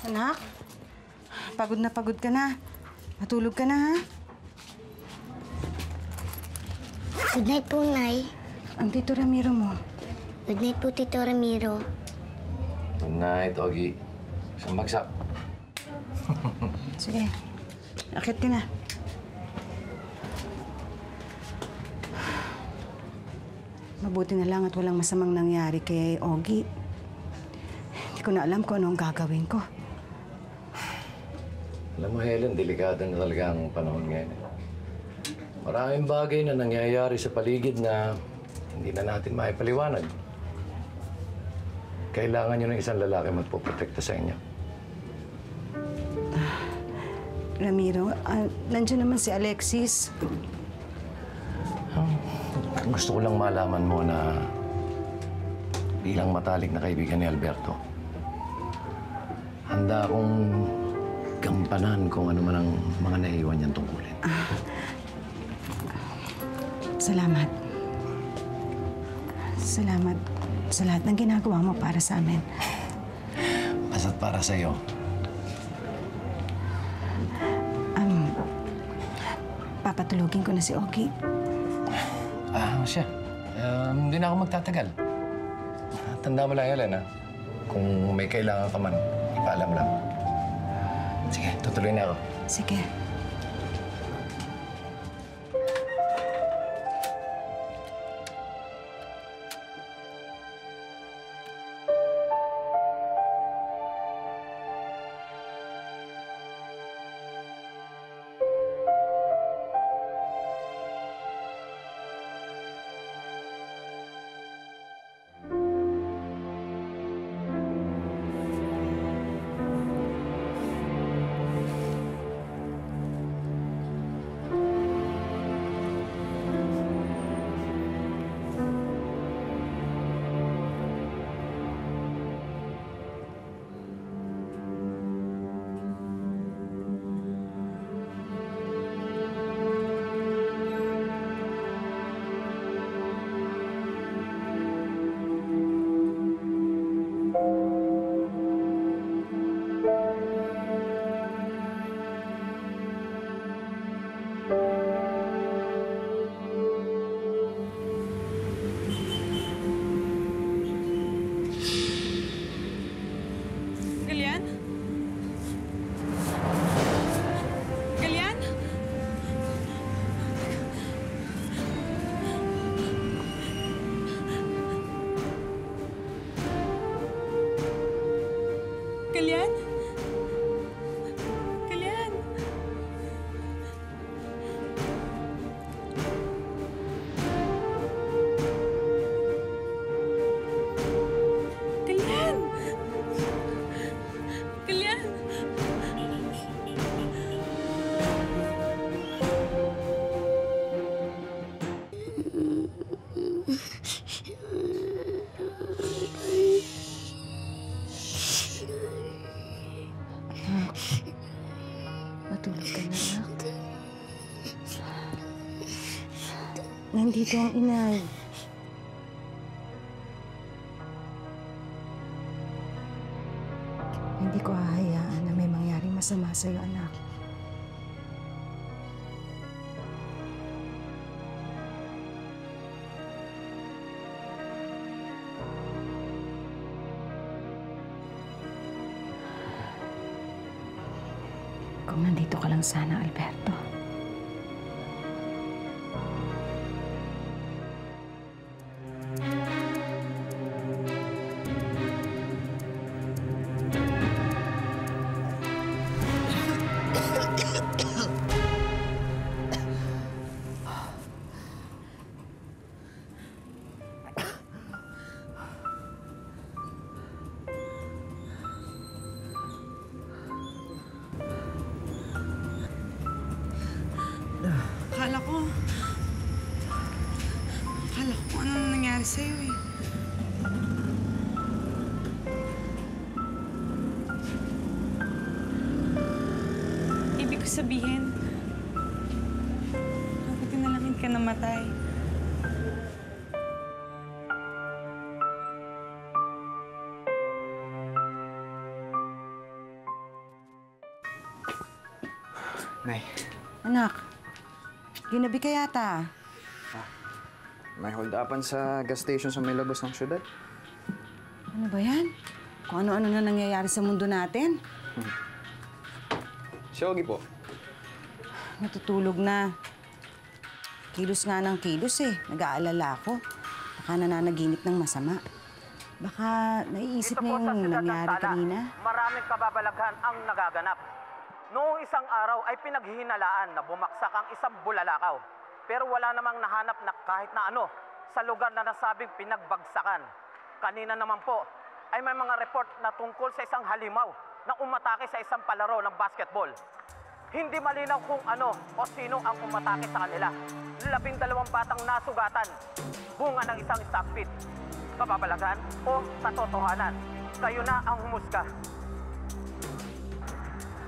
Anak, pagod ka na. Matulog ka na, ha? Good night po, Nay. Ang Tito Ramiro mo. Good night po, Tito Ramiro. Good night, Ogie. Isang bagsak. Sige, akit ka na. Mabuti na lang at walang masamang nangyari kay Ogie. Hindi ko na alam kung anong gagawin ko. Alam mo, Helen, delikado na talaga ang panahon ngayon. Maraming bagay na nangyayari sa paligid na hindi na natin maipaliwanag. Kailangan nyo ng isang lalaki magpoprotekta sa inyo. Ramiro, nandiyan naman si Alexis. Gusto ko lang malaman mo na bilang matalik na kaibigan ni Alberto, handa akong gampanan kung ano man ang mga naiiwan niyang tungkulin. Salamat. Salamat sa lahat ng ginagawa mo para sa amin. Basta't para sa'yo. Papatulugin ko na si Ogie. Siya. Hindi na ako magtatagal. Tanda mo lang, Helen, ha? Kung may kailangan ka man, ipaalam lang. Sige, tutuloy na ako. Sige. Kalyan? Kalyan? Kalyan? Kalyan? Matulog ka na, anak. Nandito ang inay. Hindi ko hahayaan na may mangyaring masama sa'yo, anak. Kung nandito ka lang sana, Alberto. Akala ko anong nangyari sa'yo eh. Ibig ko sabihin, bakit tinalangin ka namatay? Nay, Anak, ginabi ka yata. may hold-upan sa gas station sa may labas ng syudad. Ano ba yan? Kung ano-ano na nangyayari sa mundo natin. Si Ogie po. Natutulog na. Kilos nga ng kilos eh. Nag-aalala ako. Baka nananaginip ng masama. Baka naiisip niya yung nangyari kanina. Maraming kababalaghan ang nagaganap. Noong isang araw ay pinaghihinalaan na bumagsak ang isang bulalakaw. Pero wala namang nahanap na kahit na ano sa lugar na nasabing pinagbagsakan. Kanina naman po ay may mga report na tungkol sa isang halimaw na umatake sa isang palaro ng basketball. Hindi malinaw kung ano o sino ang umatake sa kanila. 12 batang nasugatan. Bunga ng isang stockpit. Kababalaghan o katotohanan. Kayo na ang humusga.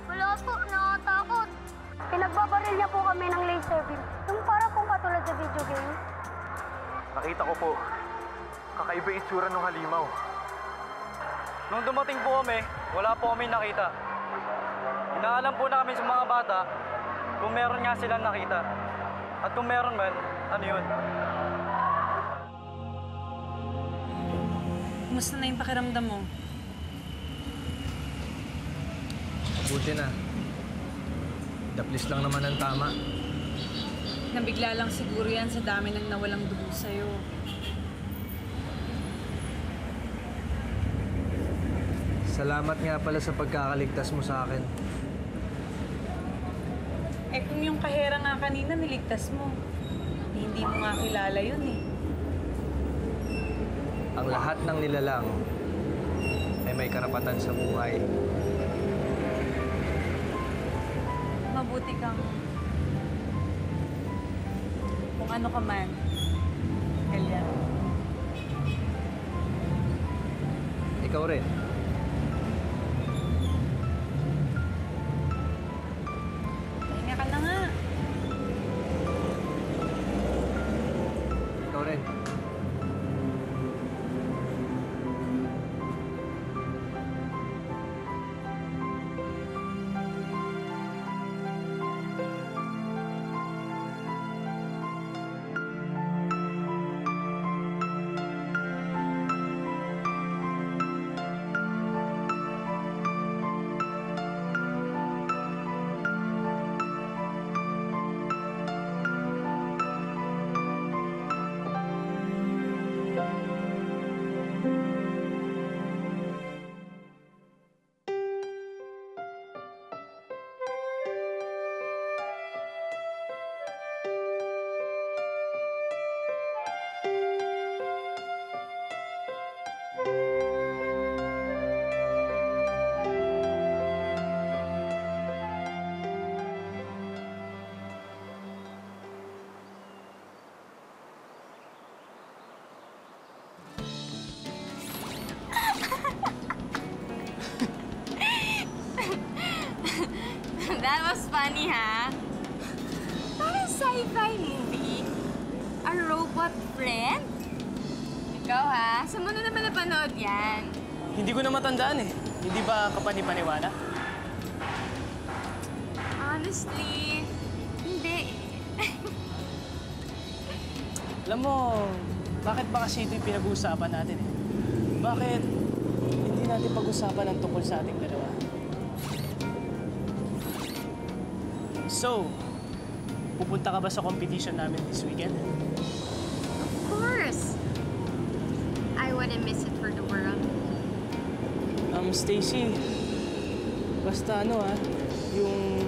Wala po, nakatakot. Pinagbabaril niya po kami ng laser beam. Yung para pong katulad sa video games. Nakita ko po, kakaiba itsura ng halimaw. Nung dumating po kami, wala po kami nakita. Inaalam po namin sa mga bata kung meron nga silang nakita. At kung meron man, ano yun? Kumusta na yung pakiramdam mo? Buti na. Daplis lang naman ang tama. Nabigla lang siguro yan sa dami ng nawalang dugo sa'yo. Salamat nga pala sa pagkakaligtas mo sa akin. Eh kung yung kahera nga kanina niligtas mo, hindi mo nga kilala yun eh. Ang lahat ng nilalang ay may karapatan sa buhay. Mabuti kang kung ano ka man, Kalyan. Ikaw rin. Pahinga ka na nga. Ikaw rin. That was funny, ha? Parang sci-fi movie. A robot friend? Ikaw, ha? Saan mo na naman napanood yan? Hindi ko na matandaan eh. Hindi ba kapani-paniwala? Honestly, hindi. Alam mo, bakit ba kasi ito yung pinag-uusapan natin eh? Bakit hindi natin pag-usapan ang tungkol sa ating dalawa? So, pupunta ka ba sa competition namin this weekend? Of course. I wouldn't miss it for the world. Stacy, basta ano yung...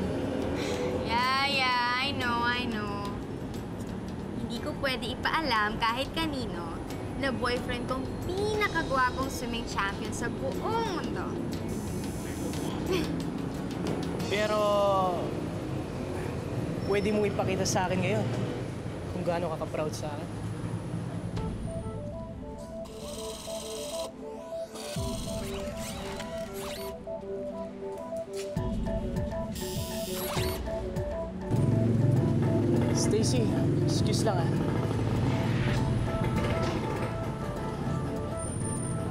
Yeah, I know. Hindi ko pwede ipaalam kahit kanino na boyfriend kong pinakagwapong swimming champion sa buong mundo. Pero, pwede mo ipakita sa akin ngayon kung gaano ka ka-proud sa akin. Stacy, excuse lang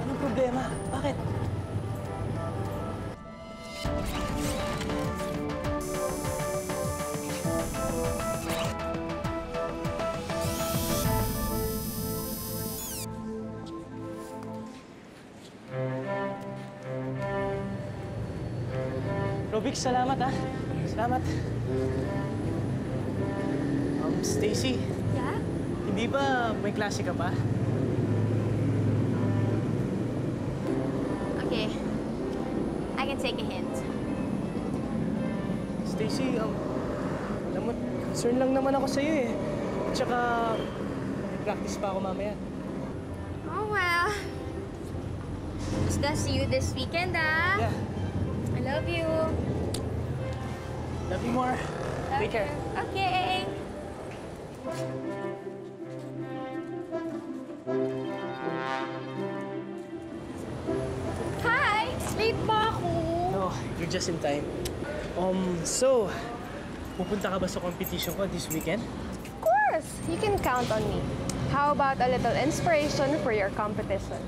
Anong problema? Bakit? Vic, salamat ah. Salamat. Stacy, Yeah? hindi ba may klase ka pa? Okay. I can take a hint. Stacy, alam mo, concern lang naman ako sa'yo eh. Tsaka, may practice pa ako mamaya. Oh, well. Basta see you this weekend, ah. Yeah, I love you. love you more. Love Take care. you. Okay. Hi! Late ba ako? No, you're just in time. So, pupunta ka ba sa competition ko this weekend? Of course! You can count on me. How about a little inspiration for your competition?